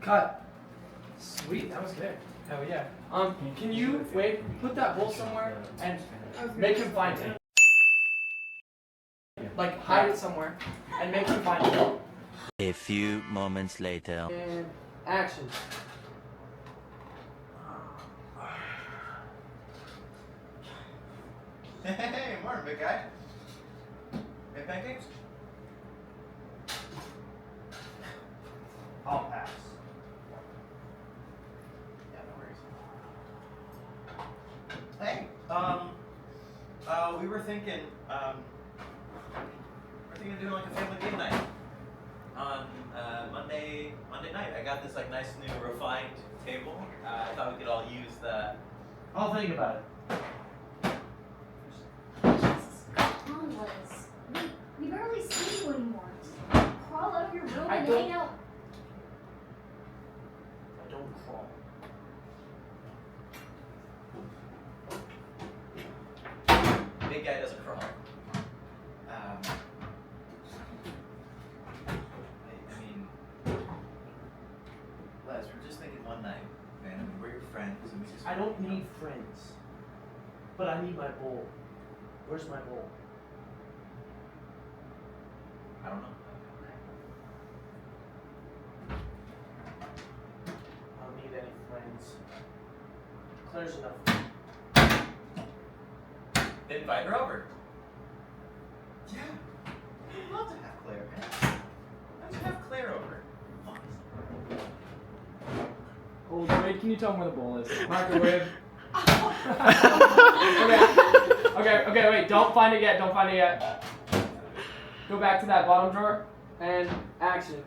Cut. Sweet, that was good. Hell yeah. Can you put that bowl somewhere and make him find it? Like hide it somewhere and make him find it. A few moments later. And action. Hey, morning, big guy. Make pancakes? I'll pass. Yeah, no worries. Hey, we were thinking, of doing like a family game night on Monday night. I got this like nice new refined table. I thought we could all use that. I'll think about it. Come on, Liz. We barely see you anymore. Just crawl out of your room and hang out. I don't crawl. Big guy doesn't crawl. I mean, Les, we're just thinking one night, man. I mean, we're your friends, and we just. I don't need friends. But I need my bowl. Where's my bowl? I don't know. I don't need any friends. Claire's enough. Invite her over. Yeah. I'd love to have Claire, man. Let's have Claire over. Oh, wait, can you tell him where the bowl is? Microwave. Okay, wait, don't find it yet, Go back to that bottom drawer, and action.